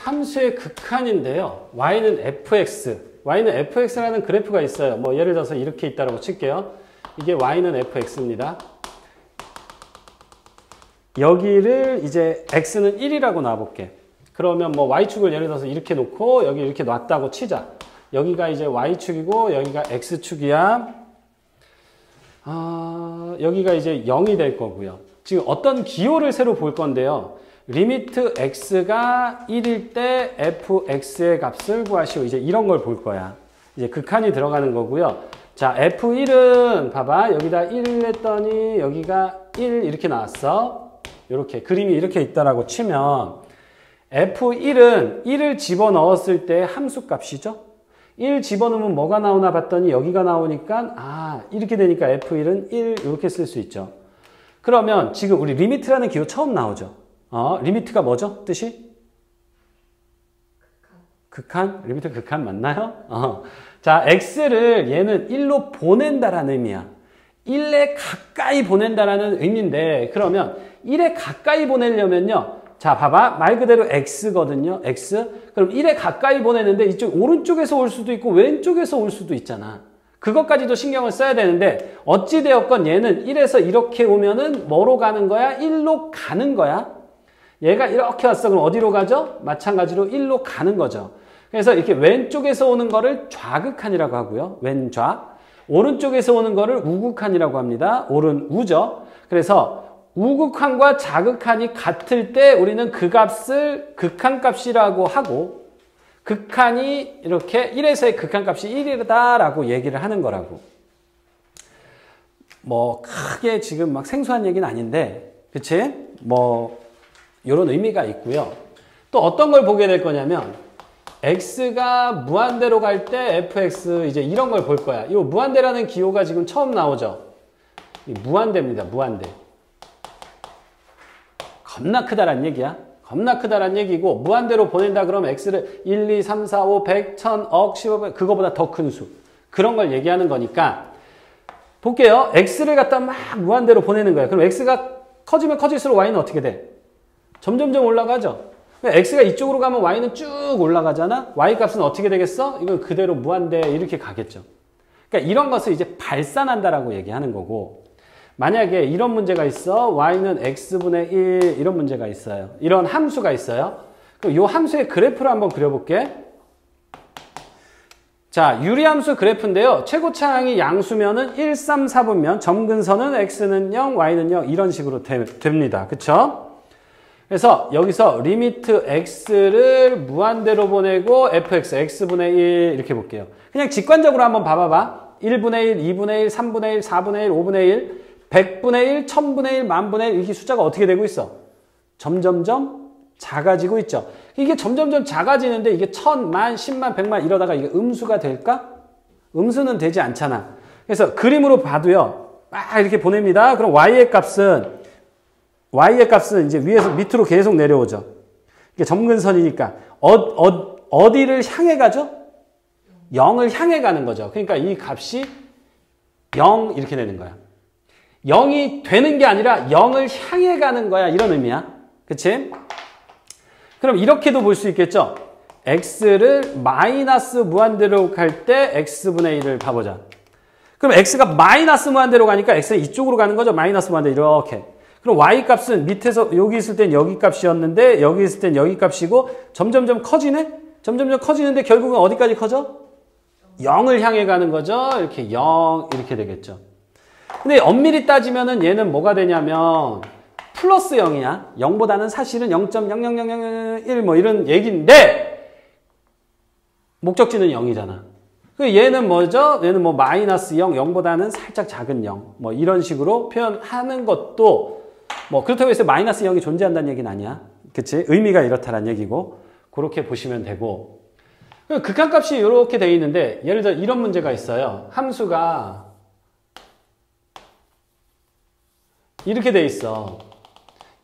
함수의 극한인데요. y는 fx. y는 fx라는 그래프가 있어요. 뭐 예를 들어서 이렇게 있다고 칠게요. 이게 y는 fx입니다. 여기를 이제 x는 1이라고 놔볼게. 그러면 뭐 y축을 예를 들어서 이렇게 놓고 여기 이렇게 놨다고 치자. 여기가 이제 y축이고 여기가 x축이야. 여기가 이제 0이 될 거고요. 지금 어떤 기호를 새로 볼 건데요. 리미트 x가 1일 때 fx의 값을 구하시오. 이제 이런 걸 볼 거야. 이제 극한이 들어가는 거고요. 자, f1은 봐봐. 여기다 1 했더니 여기가 1 이렇게 나왔어. 이렇게 그림이 이렇게 있다라고 치면 f1은 1을 집어넣었을 때 함수 값이죠. 1 집어넣으면 뭐가 나오나 봤더니 여기가 나오니까 이렇게 되니까 f1은 1 이렇게 쓸 수 있죠. 그러면 지금 우리 리미트라는 기호 처음 나오죠. 리미트가 뭐죠? 뜻이? 극한? 리미트 극한 맞나요? 자, x를 얘는 1로 보낸다라는 의미야. 1에 가까이 보낸다라는 의미인데 그러면 1에 가까이 보내려면요. 자, 봐봐. 말 그대로 x거든요. x. 그럼 1에 가까이 보내는데 이쪽 오른쪽에서 올 수도 있고 왼쪽에서 올 수도 있잖아. 그것까지도 신경을 써야 되는데 어찌되었건 얘는 1에서 이렇게 오면은 뭐로 가는 거야? 1로 가는 거야. 얘가 이렇게 왔어. 그럼 어디로 가죠? 마찬가지로 1로 가는 거죠. 그래서 이렇게 왼쪽에서 오는 거를 좌극한이라고 하고요. 왼좌. 오른쪽에서 오는 거를 우극한이라고 합니다. 오른 우죠. 그래서 우극한과 좌극한이 같을 때 우리는 그 값을 극한값이라고 하고 극한이 이렇게 1에서의 극한값이 1이다라고 얘기를 하는 거라고. 뭐 크게 지금 막 생소한 얘기는 아닌데 그치? 뭐 이런 의미가 있고요. 또 어떤 걸 보게 될 거냐면 x가 무한대로 갈 때 fx 이제 이런 걸 볼 거야. 이 무한대라는 기호가 지금 처음 나오죠. 무한대입니다. 무한대. 겁나 크다란 얘기야. 겁나 크다란 얘기고 무한대로 보낸다 그러면 x를 1, 2, 3, 4, 5, 100, 1000, 억, 10억 그거보다 더 큰 수. 그런 걸 얘기하는 거니까 볼게요. x를 갖다 막 무한대로 보내는 거야. 그럼 x가 커지면 커질수록 y는 어떻게 돼? 점점점 올라가죠. x가 이쪽으로 가면 y는 쭉 올라가잖아. y 값은 어떻게 되겠어? 이건 그대로 무한대 이렇게 가겠죠. 그러니까 이런 것을 이제 발산한다라고 얘기하는 거고 만약에 이런 문제가 있어. y는 x분의 1 이런 문제가 있어요. 이런 함수가 있어요. 그럼 이 함수의 그래프를 한번 그려볼게. 자, 유리함수 그래프인데요. 최고차항이 양수면은 1, 3, 4분면 점근선은 x는 0, y는 0 이런 식으로 됩니다. 그쵸? 그래서 여기서 리미트 x를 무한대로 보내고 fx, x분의 1 이렇게 볼게요. 그냥 직관적으로 한번 봐봐봐. 1분의 1, 2분의 1, 3분의 1, 4분의 1, 5분의 1, 100분의 1, 1000분의 1, 만분의 1 이렇게 숫자가 어떻게 되고 있어? 점점점 작아지고 있죠. 이게 점점점 작아지는데 이게 1000, 만, 10만, 100만 이러다가 이게 음수가 될까? 음수는 되지 않잖아. 그래서 그림으로 봐도요. 이렇게 보냅니다. 그럼 y의 값은 이제 위에서 밑으로 계속 내려오죠. 이게 점근선이니까 어디를 향해 가죠? 0을 향해 가는 거죠. 그러니까 이 값이 0 이렇게 되는 거야. 0이 되는 게 아니라 0을 향해 가는 거야. 이런 의미야. 그치? 그럼 이렇게도 볼 수 있겠죠? x를 마이너스 무한대로 갈 때 x분의 1을 봐보자. 그럼 x가 마이너스 무한대로 가니까 x는 이쪽으로 가는 거죠. 마이너스 무한대로 이렇게. 그럼 y 값은 밑에서 여기 있을 땐 여기 값이었는데 여기 있을 땐 여기 값이고 점점점 커지네? 점점점 커지는데 결국은 어디까지 커져? 0을 향해 가는 거죠. 이렇게 0 이렇게 되겠죠. 근데 엄밀히 따지면은 얘는 뭐가 되냐면 플러스 0이야. 0보다는 사실은 0.00001 뭐 이런 얘기인데 목적지는 0이잖아. 얘는 뭐죠? 얘는 뭐 마이너스 0, 0보다는 살짝 작은 0 뭐 이런 식으로 표현하는 것도 뭐 그렇다고 해서 마이너스 0이 존재한다는 얘기는 아니야. 그치? 의미가 이렇다는 얘기고 그렇게 보시면 되고 극한값이 이렇게 돼 있는데 예를 들어 이런 문제가 있어요. 함수가 이렇게 돼 있어.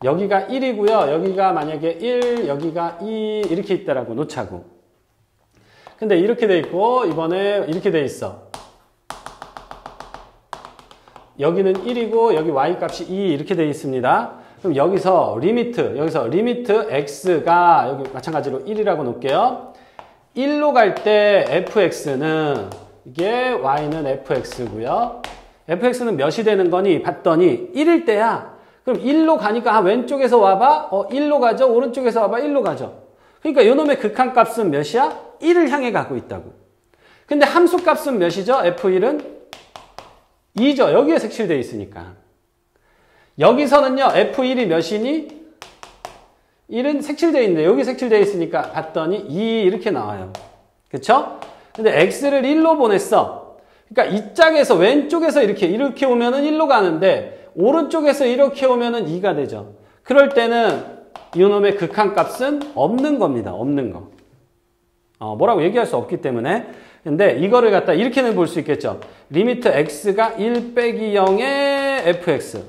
여기가 1이고요. 여기가 만약에 1, 여기가 2 이렇게 있다라고 놓자고. 근데 이렇게 돼 있고 이번에 이렇게 돼 있어. 여기는 1이고 여기 y 값이 2 이렇게 돼 있습니다. 그럼 여기서 리미트 x가 여기 마찬가지로 1이라고 놓을게요. 1로 갈 때 fx는 이게 y는 fx고요. fx는 몇이 되는 거니? 봤더니 1일 때야. 그럼 1로 가니까 왼쪽에서 와봐. 1로 가죠. 오른쪽에서 와봐. 1로 가죠. 그러니까 요놈의 극한값은 몇이야? 1을 향해 가고 있다고. 근데 함수값은 몇이죠? f1은 2죠. 여기에 색칠되어 있으니까. 여기서는요. f1이 몇이니? 1은 색칠되어 있는데 여기 색칠되어 있으니까 봤더니 2 이렇게 나와요. 그쵸? 근데 x를 1로 보냈어. 그러니까 이 짝에서 왼쪽에서 이렇게 오면은 1로 가는데 오른쪽에서 이렇게 오면은 2가 되죠. 그럴 때는 이놈의 극한값은 없는 겁니다. 없는 거. 뭐라고 얘기할 수 없기 때문에. 근데 이거를 갖다 이렇게는 볼 수 있겠죠. 리미트 x가 1 빼기 0의 fx.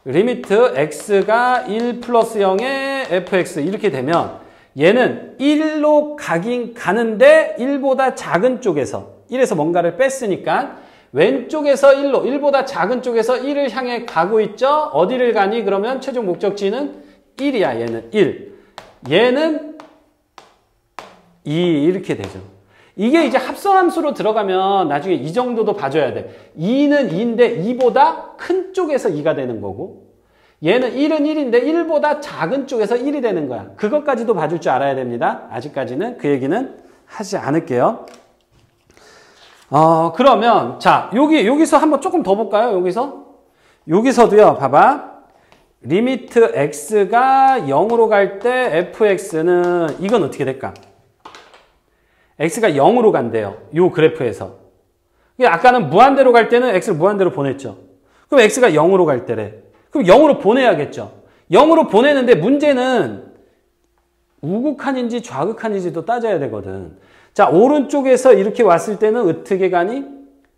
리미트 x가 1 플러스 0의 fx. 이렇게 되면 얘는 1로 가긴 가는데 1보다 작은 쪽에서 1에서 뭔가를 뺐으니까 왼쪽에서 1보다 작은 쪽에서 1을 향해 가고 있죠. 어디를 가니? 그러면 최종 목적지는 1이야. 얘는 1. 얘는 2 이렇게 되죠. 이게 이제 합성함수로 들어가면 나중에 이 정도도 봐줘야 돼. 2는 2인데 2보다 큰 쪽에서 2가 되는 거고 얘는 1은 1인데 1보다 작은 쪽에서 1이 되는 거야. 그것까지도 봐줄 줄 알아야 됩니다. 아직까지는 그 얘기는 하지 않을게요. 그러면 자 여기서 한번 조금 더 볼까요? 여기서도요. 봐봐. 리미트 x가 0으로 갈 때 fx는 이건 어떻게 될까? x가 0으로 간대요. 요 그래프에서. 아까는 무한대로 갈 때는 x를 무한대로 보냈죠. 그럼 x가 0으로 갈 때래. 그럼 0으로 보내야겠죠. 0으로 보내는데 문제는 우극한인지 좌극한인지도 따져야 되거든. 자, 오른쪽에서 이렇게 왔을 때는 어떻게 가니?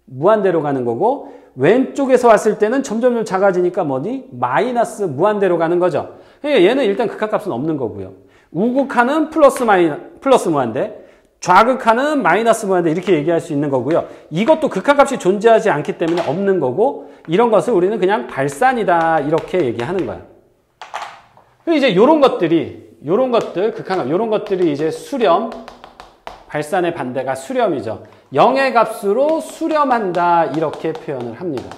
무한대로 가는 거고 왼쪽에서 왔을 때는 점점 작아지니까 뭐니? 마이너스 무한대로 가는 거죠. 얘는 일단 극한값은 없는 거고요. 우극한은 플러스 무한대, 좌극한은 마이너스 무한대 이렇게 얘기할 수 있는 거고요. 이것도 극한값이 존재하지 않기 때문에 없는 거고 이런 것을 우리는 그냥 발산이다 이렇게 얘기하는 거야. 그리고 이제 요런 것들 극한값 요런 것들이 이제 수렴, 발산의 반대가 수렴이죠. 0의 값으로 수렴한다 이렇게 표현을 합니다.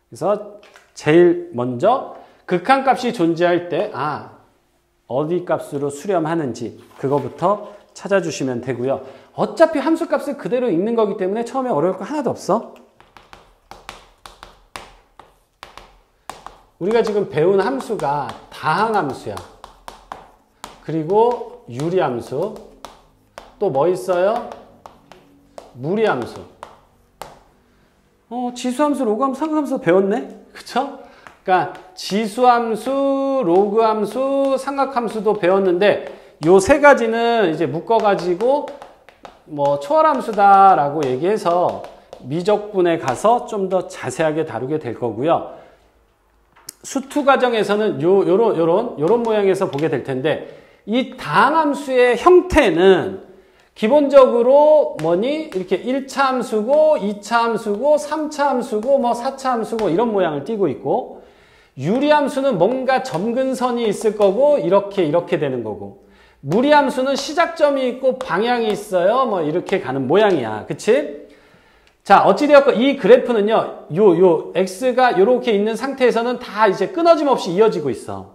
그래서 제일 먼저 극한값이 존재할 때 어디 값으로 수렴하는지 그거부터 찾아주시면 되고요. 어차피 함수값을 그대로 읽는 거기 때문에 처음에 어려울 거 하나도 없어. 우리가 지금 배운 함수가 다항함수야. 그리고 유리함수. 또 뭐 있어요? 무리함수. 지수함수, 로그함수, 상각함수 배웠네? 그쵸? 그러니까 지수함수, 로그함수, 삼각함수도 배웠는데 요 세 가지는 이제 묶어가지고 뭐 초월함수다라고 얘기해서 미적분에 가서 좀 더 자세하게 다루게 될 거고요. 수투 과정에서는 요런 모양에서 보게 될 텐데 이 다항함수의 형태는 기본적으로 뭐니? 이렇게 1차 함수고 2차 함수고 3차 함수고 뭐 4차 함수고 이런 모양을 띠고 있고 유리함수는 뭔가 점근선이 있을 거고 이렇게 되는 거고 무리함수는 시작점이 있고 방향이 있어요. 뭐 이렇게 가는 모양이야. 그치? 자, 어찌되었건 이 그래프는요. 요 x가 요렇게 있는 상태에서는 다 이제 끊어짐 없이 이어지고 있어.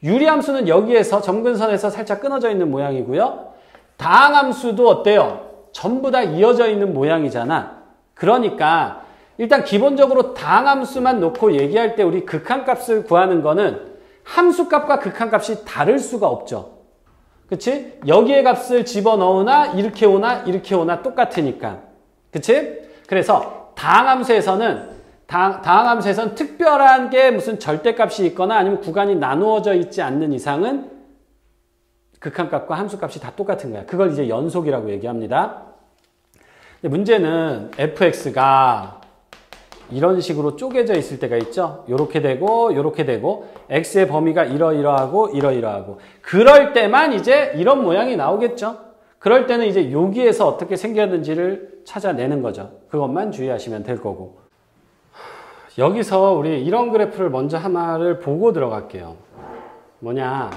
유리함수는 여기에서 점근선에서 살짝 끊어져 있는 모양이고요. 다항함수도 어때요? 전부 다 이어져 있는 모양이잖아. 그러니까 일단 기본적으로 다항함수만 놓고 얘기할 때 우리 극한값을 구하는 거는 함수값과 극한값이 다를 수가 없죠. 그치? 여기에 값을 집어넣으나 이렇게 오나 똑같으니까. 그치? 그래서 다항함수에서는 특별한 게 무슨 절대값이 있거나 아니면 구간이 나누어져 있지 않는 이상은 극한값과 함수값이 다 똑같은 거야. 그걸 이제 연속이라고 얘기합니다. 근데 문제는 fx가 이런 식으로 쪼개져 있을 때가 있죠. 요렇게 되고 x의 범위가 이러이러하고 그럴 때만 이제 이런 모양이 나오겠죠. 그럴 때는 이제 여기에서 어떻게 생겼는지를 찾아내는 거죠. 그것만 주의하시면 될 거고. 여기서 우리 이런 그래프를 먼저 하나를 보고 들어갈게요. 뭐냐.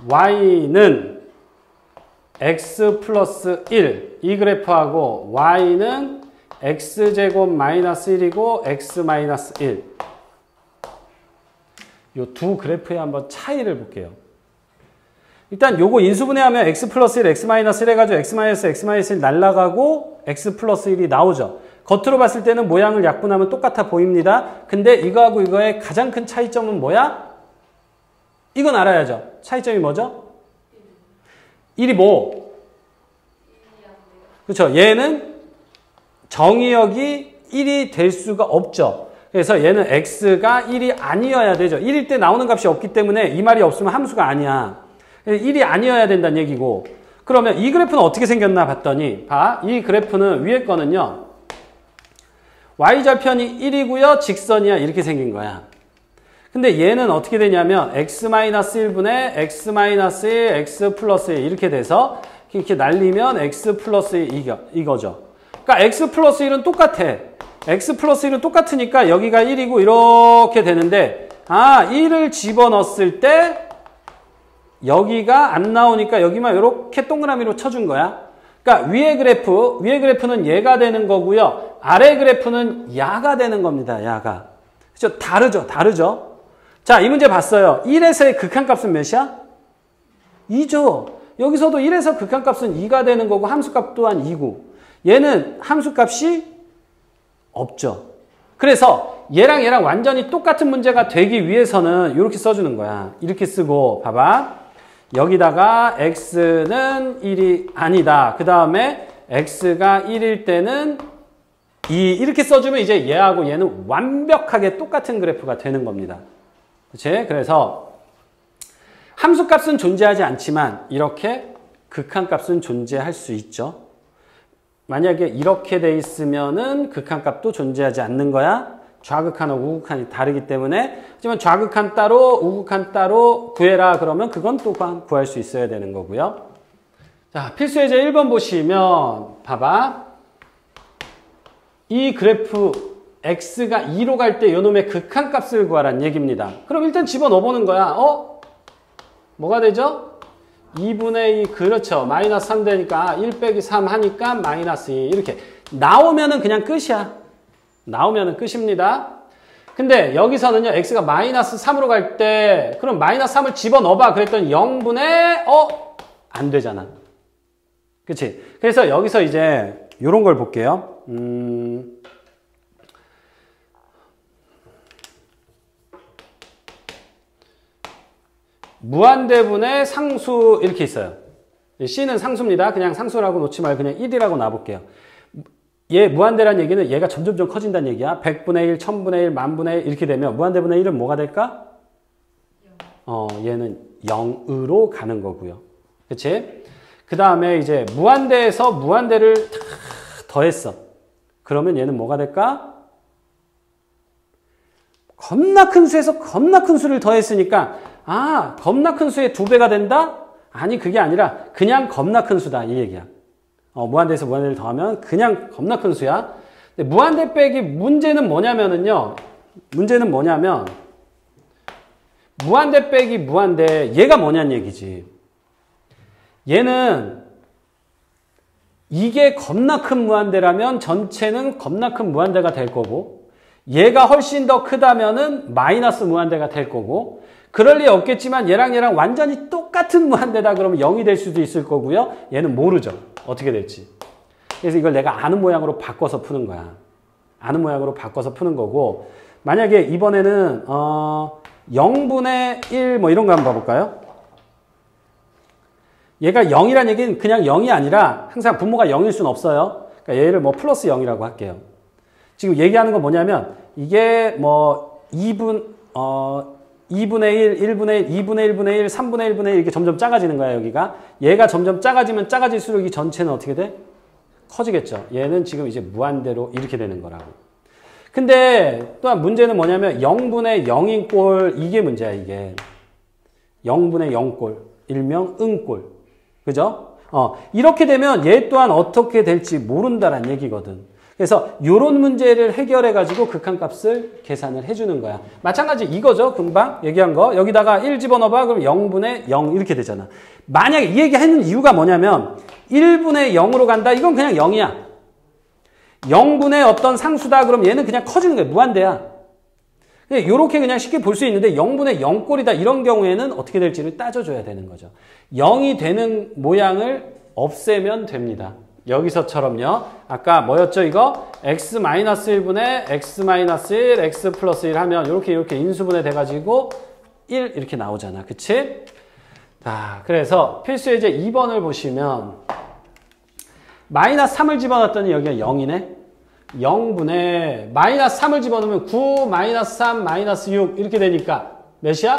y는 x 플러스 1. 이 그래프하고 y는 x제곱 마이너스 1이고 x 마이너스 1. 요 두 그래프의 한번 차이를 볼게요. 일단 요거 인수분해하면 x 플러스 1, x 마이너스 1 해가지고 x 마이너스 1 날라가고 x 플러스 1이 나오죠. 겉으로 봤을 때는 모양을 약분하면 똑같아 보입니다. 근데 이거하고 이거의 가장 큰 차이점은 뭐야? 이건 알아야죠. 차이점이 뭐죠? 1이 뭐? 그렇죠. 얘는 정의역이 1이 될 수가 없죠. 그래서 얘는 x가 1이 아니어야 되죠. 1일 때 나오는 값이 없기 때문에 이 말이 없으면 함수가 아니야. 1이 아니어야 된다는 얘기고. 그러면 이 그래프는 어떻게 생겼나 봤더니 봐. 이 그래프는 위에 거는요. y절편이 1이고요. 직선이야. 이렇게 생긴 거야. 근데 얘는 어떻게 되냐면 x-1분의 x-1, x 플러스 1 이렇게 돼서 이렇게 날리면 x 플러스 1 이거죠. 그러니까 x 플러스 1은 똑같아. x 플러스 1은 똑같으니까 여기가 1이고 이렇게 되는데 1을 집어넣었을 때 여기가 안 나오니까 여기만 이렇게 동그라미로 쳐준 거야. 그러니까 위의 그래프는 얘가 되는 거고요. 아래 그래프는 야가 되는 겁니다. 야가. 그렇죠? 다르죠? 자, 이 문제 봤어요. 1에서의 극한값은 몇이야? 2죠. 여기서도 1에서 극한값은 2가 되는 거고 함수값 또한 2고 얘는 함수값이 없죠. 그래서 얘랑 완전히 똑같은 문제가 되기 위해서는 이렇게 써주는 거야. 이렇게 쓰고 봐봐. 여기다가 x는 1이 아니다. 그 다음에 x가 1일 때는 2 이렇게 써주면 이제 얘하고 얘는 완벽하게 똑같은 그래프가 되는 겁니다. 그치? 그래서 함수값은 존재하지 않지만 이렇게 극한값은 존재할 수 있죠. 만약에 이렇게 돼 있으면은 극한값도 존재하지 않는 거야. 좌극한하고 우극한이 다르기 때문에. 하지만 좌극한 따로 우극한 따로 구해라 그러면 그건 또한 구할 수 있어야 되는 거고요. 자, 필수예제 1번 보시면 봐봐. 이 그래프 x가 2로 갈 때 요놈의 극한값을 구하라는 얘기입니다. 그럼 일단 집어넣어보는 거야. 뭐가 되죠? 2분의 2 그렇죠. 마이너스 3 되니까 1 빼기 3 하니까 마이너스 2 이렇게 나오면은 그냥 끝이야. 나오면은 끝입니다. 근데 여기서는요. x가 마이너스 3으로 갈 때 그럼 마이너스 3을 집어넣어봐. 그랬더니 0분의 안 되잖아. 그치? 그래서 여기서 이제 요런 걸 볼게요. 무한대분의 상수 이렇게 있어요. C는 상수입니다. 그냥 상수라고 놓지 말고 그냥 1이라고 놔볼게요. 얘 무한대란 얘기는 얘가 점점 커진다는 얘기야. 100분의 1, 1000분의 1, 만분의 1 이렇게 되면 무한대분의 1은 뭐가 될까? 얘는 0으로 가는 거고요. 그치? 그 다음에 이제 무한대에서 무한대를 다 더했어. 그러면 얘는 뭐가 될까? 겁나 큰 수에서 겁나 큰 수를 더했으니까 겁나 큰 수의 2배가 된다? 아니 그게 아니라 그냥 겁나 큰 수다 이 얘기야. 무한대에서 무한대를 더하면 그냥 겁나 큰 수야. 근데 무한대 빼기 문제는 뭐냐면은요. 문제는 뭐냐면 무한대 빼기 무한대 얘가 뭐냐는 얘기지. 얘는 이게 겁나 큰 무한대라면 전체는 겁나 큰 무한대가 될 거고 얘가 훨씬 더 크다면은 마이너스 무한대가 될 거고 그럴 리 없겠지만 얘랑 완전히 똑같은 무한대다 그러면 0이 될 수도 있을 거고요. 얘는 모르죠. 어떻게 될지. 그래서 이걸 내가 아는 모양으로 바꿔서 푸는 거야. 아는 모양으로 바꿔서 푸는 거고 만약에 이번에는 0분의 1 뭐 이런 거 한번 봐볼까요? 얘가 0이란 얘기는 그냥 0이 아니라 항상 분모가 0일 수는 없어요. 그러니까 얘를 뭐 플러스 0이라고 할게요. 지금 얘기하는 건 뭐냐면 이게 뭐 2분의 1, 1분의 1, 2분의 1분의 1, 3분의 1분의 1 이렇게 점점 작아지는 거야 여기가. 얘가 점점 작아지면 작아질수록 이 전체는 어떻게 돼? 커지겠죠. 얘는 지금 이제 무한대로 이렇게 되는 거라고. 근데 또한 문제는 뭐냐면 0분의 0인 꼴 이게 문제야 이게. 0분의 0꼴 일명 응꼴. 그죠? 이렇게 되면 얘 또한 어떻게 될지 모른다란 얘기거든. 그래서 이런 문제를 해결해가지고 극한값을 계산을 해주는 거야. 마찬가지 이거죠. 금방 얘기한 거. 여기다가 1 집어넣어봐. 그럼 0분의 0 이렇게 되잖아. 만약에 이 얘기하는 이유가 뭐냐면 1분의 0으로 간다. 이건 그냥 0이야. 0분의 어떤 상수다. 그럼 얘는 그냥 커지는 거야. 무한대야. 이렇게 그냥 쉽게 볼 수 있는데 0분의 0꼴이다. 이런 경우에는 어떻게 될지를 따져줘야 되는 거죠. 0이 되는 모양을 없애면 됩니다. 여기서처럼요. 아까 뭐였죠 이거? x-1분의 x-1, x 플러스 1 하면 이렇게 인수분해 돼가지고 1 이렇게 나오잖아. 그치? 자, 그래서 필수 예제 2번을 보시면 마이너스 3을 집어넣었더니 여기가 0이네. 0분의 마이너스 3을 집어넣으면 9, 마이너스 3, 마이너스 6 이렇게 되니까 몇이야?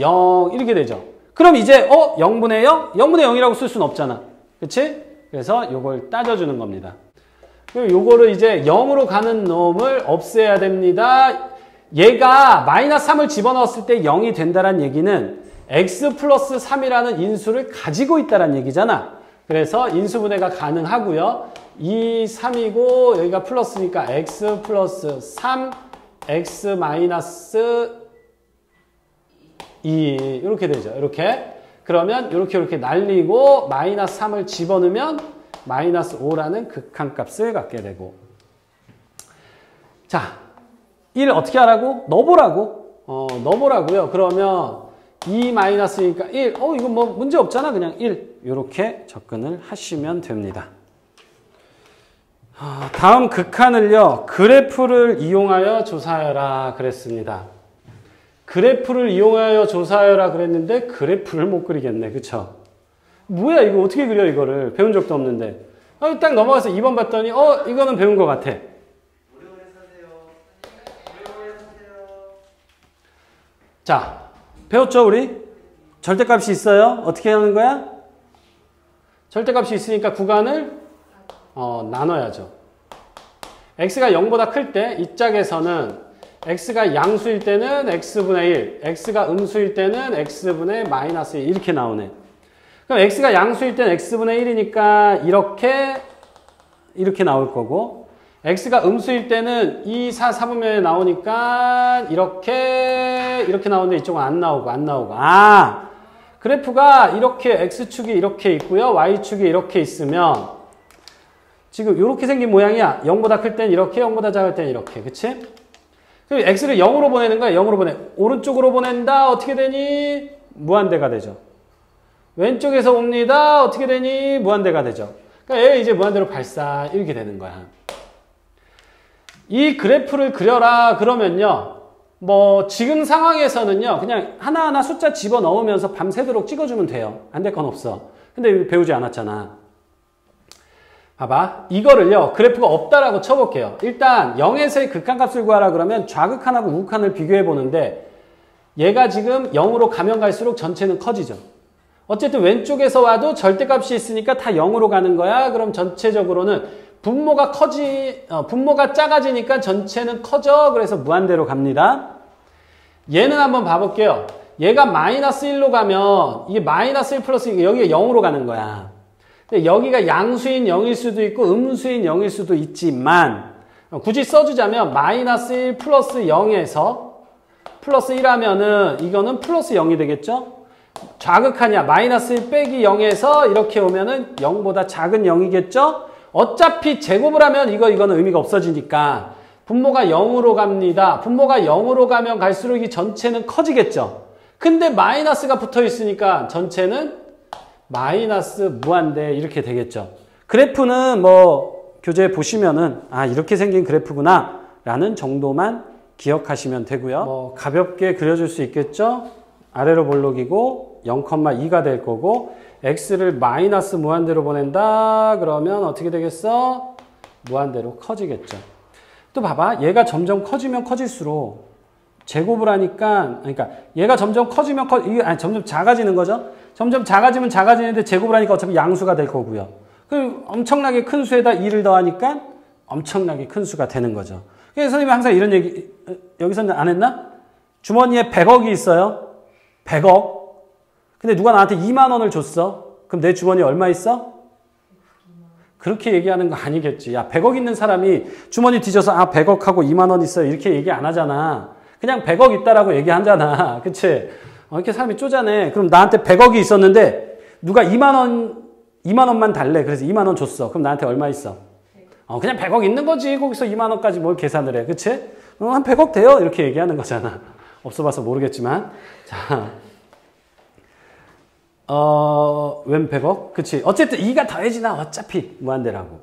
0 이렇게 되죠. 그럼 이제 0분의 0? 0분의 0이라고 쓸 수는 없잖아. 그치? 그래서 요걸 따져주는 겁니다. 그리고 요거를 이제 0으로 가는 놈을 없애야 됩니다. 얘가 마이너스 3을 집어넣었을 때 0이 된다는 얘기는 x 플러스 3이라는 인수를 가지고 있다는 얘기잖아. 그래서 인수분해가 가능하고요. 2, 3이고 여기가 플러스니까 x 플러스 3, x 마이너스 2 이렇게 되죠. 이렇게. 그러면 이렇게 날리고 마이너스 3을 집어넣으면 마이너스 5라는 극한값을 갖게 되고. 자, 1 어떻게 하라고? 넣어보라고. 넣어보라고요. 그러면 2 마이너스니까 1. 이거 뭐 문제 없잖아. 그냥 1. 이렇게 접근을 하시면 됩니다. 다음 극한을요. 그래프를 이용하여 조사하여라 그랬습니다. 그래프를 이용하여 조사하여라 그랬는데 그래프를 못 그리겠네. 그쵸? 뭐야 이거 어떻게 그려 이거를. 배운 적도 없는데. 딱 넘어가서 2번 봤더니 이거는 배운 것 같아. 자, 배웠죠 우리? 절대값이 있어요. 어떻게 하는 거야? 절대값이 있으니까 구간을 나눠야죠. x가 0보다 클 때 이 짝에서는 x가 양수일 때는 x분의 1, x가 음수일 때는 x분의 마이너스 1 이렇게 나오네. 그럼 x가 양수일 때는 x분의 1이니까 이렇게 나올 거고 x가 음수일 때는 2, 4, 4분면에 나오니까 이렇게 나오는데 이쪽은 안 나오고 그래프가 이렇게 x축이 이렇게 있고요. y축이 이렇게 있으면 지금 이렇게 생긴 모양이야. 0보다 클 땐 이렇게, 0보다 작을 땐 이렇게. 그치? 그럼 x를 0으로 보내는 거야. 0으로 보내. 오른쪽으로 보낸다. 어떻게 되니? 무한대가 되죠. 왼쪽에서 옵니다. 어떻게 되니? 무한대가 되죠. 그러니까 얘 이제 무한대로 발사 이렇게 되는 거야. 이 그래프를 그려라 그러면요. 뭐 지금 상황에서는요. 그냥 하나하나 숫자 집어넣으면서 밤새도록 찍어주면 돼요. 안 될 건 없어. 근데 배우지 않았잖아. 봐봐. 이거를요. 그래프가 없다라고 쳐볼게요. 일단 0에서의 극한값을 구하라 그러면 좌극한하고 우극한을 비교해 보는데 얘가 지금 0으로 가면 갈수록 전체는 커지죠. 어쨌든 왼쪽에서 와도 절대값이 있으니까 다 0으로 가는 거야. 그럼 전체적으로는 분모가 작아지니까 전체는 커져. 그래서 무한대로 갑니다. 얘는 한번 봐볼게요. 얘가 마이너스 1로 가면 이게 마이너스 1 플러스 여기가 0으로 가는 거야. 근데 여기가 양수인 0일 수도 있고 음수인 0일 수도 있지만 굳이 써주자면 마이너스 1 플러스 0에서 플러스 1 하면은 이거는 플러스 0이 되겠죠? 좌극하냐 마이너스 1 빼기 0에서 이렇게 오면은 0보다 작은 0이겠죠? 어차피 제곱을 하면 이거는 의미가 없어지니까 분모가 0으로 갑니다. 분모가 0으로 가면 갈수록 이 전체는 커지겠죠? 근데 마이너스가 붙어 있으니까 전체는 마이너스 무한대 이렇게 되겠죠. 그래프는 뭐 교재 보시면은 이렇게 생긴 그래프구나 라는 정도만 기억하시면 되고요. 뭐 가볍게 그려줄 수 있겠죠. 아래로 볼록이고 0,2가 될 거고 x를 마이너스 무한대로 보낸다 그러면 어떻게 되겠어? 무한대로 커지겠죠. 또 봐봐. 얘가 점점 커지면 커질수록 제곱을 하니까 그러니까 얘가 점점 커지면 점점 작아지는 거죠. 점점 작아지면 작아지는데 제곱을 하니까 어차피 양수가 될 거고요. 그리고 엄청나게 큰 수에다 2를 더하니까 엄청나게 큰 수가 되는 거죠. 그래서 선생님이 항상 이런 얘기 여기서는 안 했나? 주머니에 100억이 있어요. 100억. 근데 누가 나한테 2만 원을 줬어. 그럼 내 주머니에 얼마 있어? 그렇게 얘기하는 거 아니겠지. 야, 100억 있는 사람이 주머니 뒤져서 100억하고 2만 원 있어요. 이렇게 얘기 안 하잖아. 그냥 100억 있다라고 얘기하잖아. 그치? 이렇게 사람이 쪼잔해. 그럼 나한테 100억이 있었는데 누가 2만 원만 달래. 그래서 2만 원 줬어. 그럼 나한테 얼마 있어? 그냥 100억 있는 거지. 거기서 2만 원까지 뭘 계산을 해. 그치? 한 100억 돼요. 이렇게 얘기하는 거잖아. 없어봐서 모르겠지만. 자. 웬 100억? 그치. 어쨌든 2가 더해지나 어차피 무한대라고.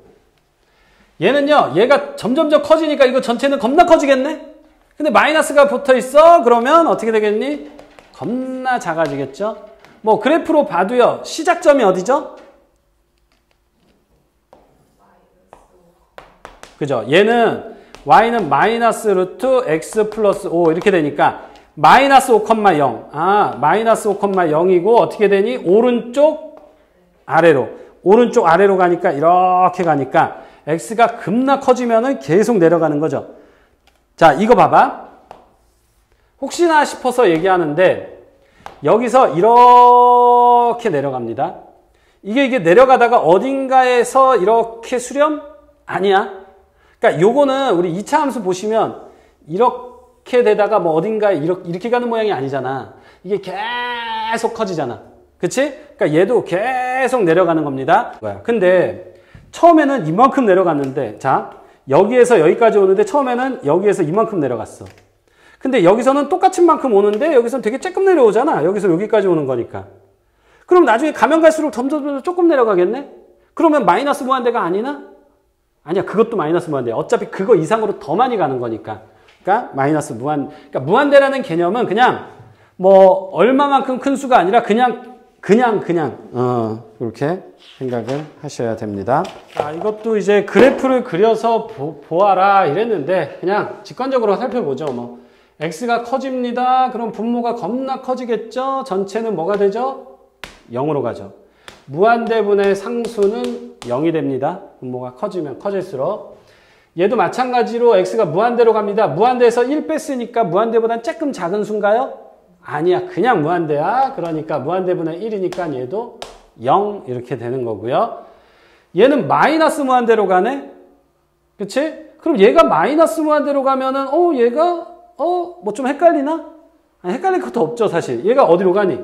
얘는요, 얘가 점점점 커지니까 이거 전체는 겁나 커지겠네? 근데 마이너스가 붙어 있어? 그러면 어떻게 되겠니? 겁나 작아지겠죠? 뭐, 그래프로 봐도요, 시작점이 어디죠? 그죠? 얘는, y는 마이너스 루트 x 플러스 5 이렇게 되니까, 마이너스 5,0. 마이너스 5,0이고 어떻게 되니? 오른쪽 아래로. 오른쪽 아래로 가니까 이렇게 가니까 x가 겁나 커지면은 계속 내려가는 거죠. 자, 이거 봐봐. 혹시나 싶어서 얘기하는데 여기서 이렇게 내려갑니다. 이게 내려가다가 어딘가에서 이렇게 수렴? 아니야. 그러니까 요거는 우리 2차 함수 보시면 이렇게 되다가 뭐 어딘가에 이렇게 가는 모양이 아니잖아. 이게 계속 커지잖아. 그치? 그러니까 얘도 계속 내려가는 겁니다. 근데 처음에는 이만큼 내려갔는데, 자, 여기에서 여기까지 오는데 처음에는 여기에서 이만큼 내려갔어. 근데 여기서는 똑같은 만큼 오는데 여기서는 되게 조금 내려오잖아. 여기서 여기까지 오는 거니까. 그럼 나중에 가면 갈수록 점점 조금 내려가겠네? 그러면 마이너스 무한대가 아니나? 아니야, 그것도 마이너스 무한대야. 어차피 그거 이상으로 더 많이 가는 거니까. 그러니까 마이너스 그러니까 무한대라는 개념은 그냥 뭐 얼마만큼 큰 수가 아니라 그냥 그렇게 생각을 하셔야 됩니다. 자, 이것도 이제 그래프를 그려서 보아라 이랬는데 그냥 직관적으로 살펴보죠. 뭐 x가 커집니다. 그럼 분모가 겁나 커지겠죠. 전체는 뭐가 되죠? 0으로 가죠. 무한대분의 상수는 0이 됩니다. 분모가 커지면 커질수록. 얘도 마찬가지로 x가 무한대로 갑니다. 무한대에서 1 뺐으니까 무한대보단 조금 작은 수인가요? 아니야. 그냥 무한대야. 그러니까 무한대분의 1이니까 얘도 0 이렇게 되는 거고요. 얘는 마이너스 무한대로 가네? 그치? 그럼 얘가 마이너스 무한대로 가면은 얘가 뭐 좀 헷갈리나? 아니, 헷갈릴 것도 없죠, 사실. 얘가 어디로 가니?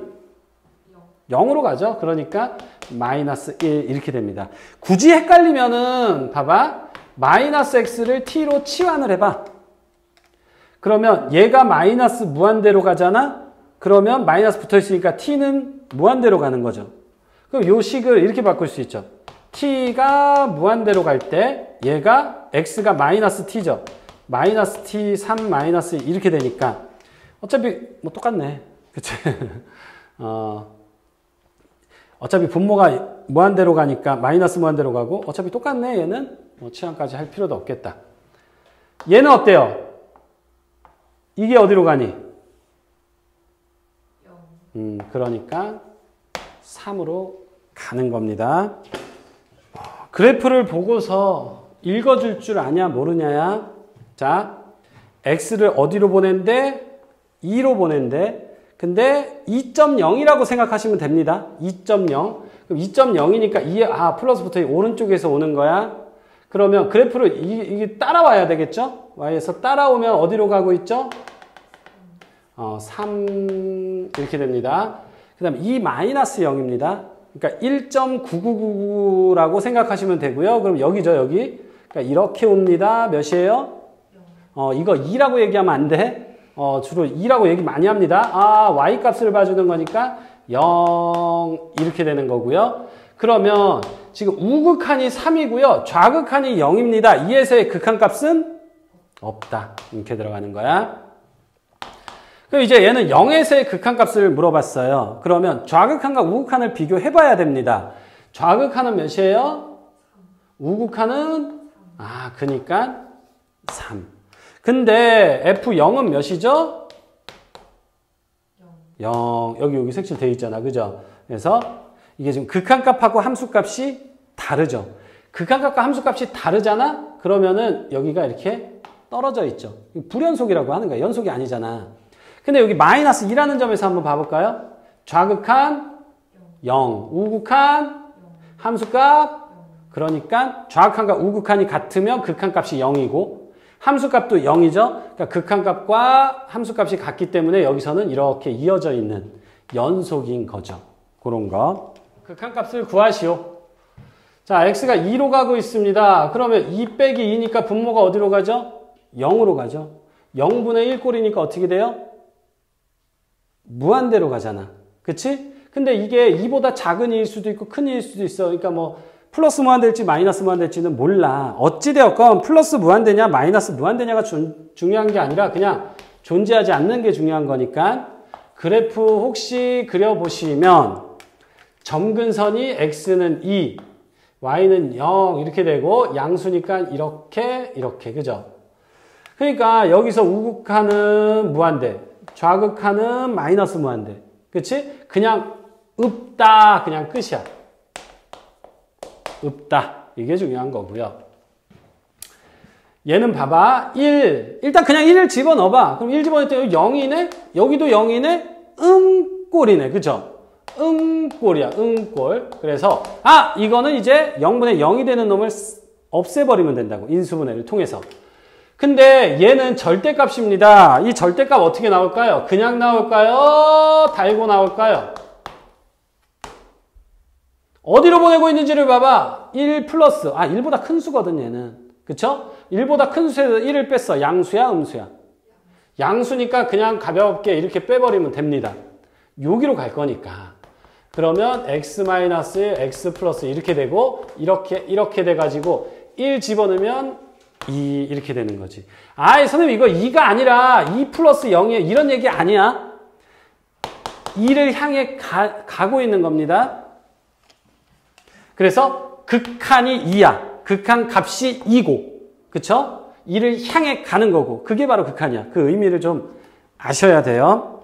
0으로 가죠. 그러니까 마이너스 1 이렇게 됩니다. 굳이 헷갈리면은 봐봐. 마이너스 x를 t로 치환을 해봐. 그러면 얘가 마이너스 무한대로 가잖아? 그러면 마이너스 붙어 있으니까 t는 무한대로 가는 거죠. 그럼 요 식을 이렇게 바꿀 수 있죠. t가 무한대로 갈 때 얘가 x가 마이너스 t죠. 마이너스 t 3 마이너스 이렇게 되니까 어차피 뭐 똑같네. 그치? 어차피 분모가 무한대로 가니까 마이너스 무한대로 가고 어차피 똑같네. 얘는 뭐 치환까지 할 필요도 없겠다. 얘는 어때요? 이게 어디로 가니? 0. 그러니까 3으로 가는 겁니다. 그래프를 보고서 읽어줄 줄 아냐 모르냐야. 자, x를 어디로 보낸대? 2로 보낸대. 근데 2.0이라고 생각하시면 됩니다. 2.0. 그럼 2.0이니까 2에 플러스 붙어 오른쪽에서 오는 거야. 그러면 그래프를 이게 따라와야 되겠죠? y에서 따라오면 어디로 가고 있죠? 3 이렇게 됩니다. 그 다음에 2 마이너스 0입니다. 그러니까 1.9999라고 생각하시면 되고요. 그럼 여기죠, 여기. 그러니까 이렇게 옵니다. 몇이에요? 이거 2라고 얘기하면 안 돼. 주로 2라고 얘기 많이 합니다. y 값을 봐주는 거니까 0 이렇게 되는 거고요. 그러면 지금 우극한이 3이고요. 좌극한이 0입니다. 2에서의 극한값은 없다. 이렇게 들어가는 거야. 그럼 이제 얘는 0에서의 극한값을 물어봤어요. 그러면 좌극한과 우극한을 비교해봐야 됩니다. 좌극한은 몇이에요? 우극한은 그러니까 3. 근데 F0은 몇이죠? 0. 여기 색칠되어 있잖아. 그죠? 그래서 이게 지금 극한값하고 함수값이 다르죠. 극한값과 함수값이 다르잖아? 그러면은 여기가 이렇게 떨어져 있죠. 불연속이라고 하는 거야. 연속이 아니잖아. 근데 여기 마이너스 2라는 점에서 한번 봐볼까요? 좌극한 0. 우극한 함수값 그러니까 좌극한과 우극한이 같으면 극한값이 0이고 함수값도 0이죠. 그러니까 극한값과 함수값이 같기 때문에 여기서는 이렇게 이어져 있는 연속인 거죠. 그런 거. 극한값을 구하시오. 자, x가 2로 가고 있습니다. 그러면 2 빼기 2니까 분모가 어디로 가죠? 0으로 가죠. 0분의 1 꼴이니까 어떻게 돼요? 무한대로 가잖아. 그치? 근데 이게 2보다 작은 이일 수도 있고 큰 이일 수도 있어. 그러니까 뭐 플러스 무한대일지 마이너스 무한대일지는 몰라. 어찌되었건 플러스 무한대냐 마이너스 무한대냐가 중요한 게 아니라 그냥 존재하지 않는 게 중요한 거니까 그래프 혹시 그려보시면 점근선이 x는 2, y는 0 이렇게 되고 양수니까 이렇게 그죠? 그러니까 여기서 우극한은 무한대, 좌극한은 마이너스 무한대. 그치? 그냥 없다. 그냥 끝이야. 없다. 이게 중요한 거고요. 얘는 봐봐. 1. 일단 그냥 1을 집어넣어봐. 그럼 1 집어넣을 때 0이네? 여기도 0이네? 꼴이네. 그죠? 꼴이야. 꼴. 그래서 이거는 이제 0분의 0이 되는 놈을 없애버리면 된다고. 인수분해를 통해서. 근데 얘는 절대값입니다. 이 절대값 어떻게 나올까요? 그냥 나올까요? 달고 나올까요? 어디로 보내고 있는지를 봐봐. 1 플러스. 1보다 큰 수거든, 얘는. 그쵸? 1보다 큰 수에서 1을 뺐어. 양수야, 음수야? 양수니까 그냥 가볍게 이렇게 빼버리면 됩니다. 여기로 갈 거니까. 그러면 x-1, x 플러스 이렇게 되고, 이렇게 돼가지고, 1 집어넣으면 2 이렇게 되는 거지. 선생님 이거 2가 아니라 2 플러스 0이에요. 이런 얘기 아니야. 2를 향해 가고 있는 겁니다. 그래서 극한이 2야. 극한 값이 2고. 그쵸? 2를 향해 가는 거고. 그게 바로 극한이야. 그 의미를 좀 아셔야 돼요.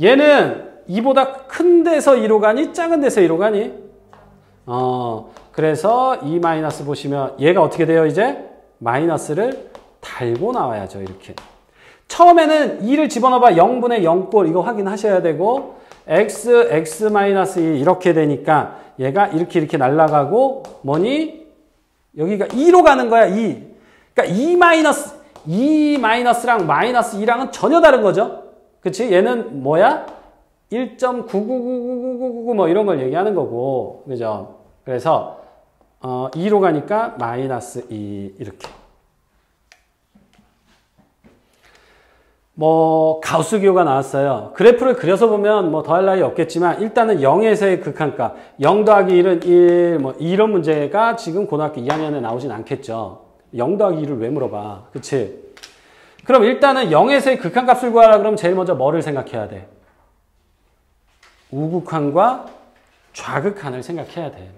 얘는 2보다 큰 데서 2로 가니? 작은 데서 2로 가니? 그래서 2 마이너스 보시면 얘가 어떻게 돼요 이제? 마이너스를 달고 나와야죠. 이렇게. 처음에는 2를 집어넣어봐. 0분의 0꼴 이거 확인하셔야 되고 x 마이너스 2 이렇게 되니까 얘가 이렇게 날아가고 뭐니? 여기가 2로 가는 거야. 2. 그러니까 2 마이너스랑 마이너스 2랑은 전혀 다른 거죠. 그치? 얘는 뭐야? 1.9999999 뭐 이런 걸 얘기하는 거고. 그죠? 그래서 2로 가니까 마이너스 2 이렇게. 뭐 가우스 기호가 나왔어요. 그래프를 그려서 보면 뭐 더할 나위 없겠지만 일단은 0에서의 극한값 0 더하기 1은 1 뭐 이런 문제가 지금 고등학교 2학년에 나오진 않겠죠. 0 더하기 1을 왜 물어봐. 그치? 그럼 일단은 0에서의 극한값을 구하라 그러면 제일 먼저 뭐를 생각해야 돼? 우극한과 좌극한을 생각해야 돼.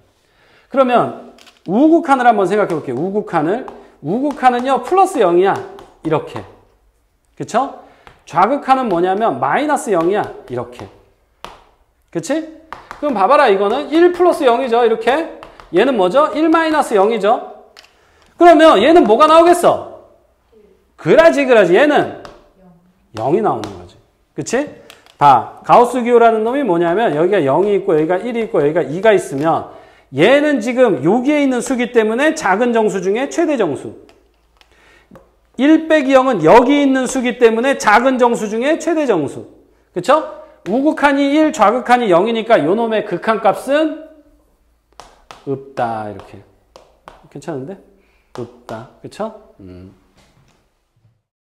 그러면 우극한을 한번 생각해 볼게요. 우극한은요 플러스 0이야. 이렇게. 그쵸? 좌극한은 뭐냐면 마이너스 0이야. 이렇게. 그치? 그럼 봐봐라. 이거는 1 플러스 0이죠. 이렇게. 얘는 뭐죠? 1 마이너스 0이죠. 그러면 얘는 뭐가 나오겠어? 그라지. 얘는 0이 나오는 거지. 그치? 봐. 가우스 기호라는 놈이 뭐냐면 여기가 0이 있고 여기가 1이 있고 여기가 2가 있으면 얘는 지금 여기에 있는 수기 때문에 작은 정수 중에 최대 정수. 1 빼기 0은 여기 있는 수기 때문에 작은 정수 중에 최대 정수. 그쵸? 우극한이 1, 좌극한이 0이니까 요 놈의 극한값은 없다. 이렇게. 괜찮은데? 없다. 그쵸?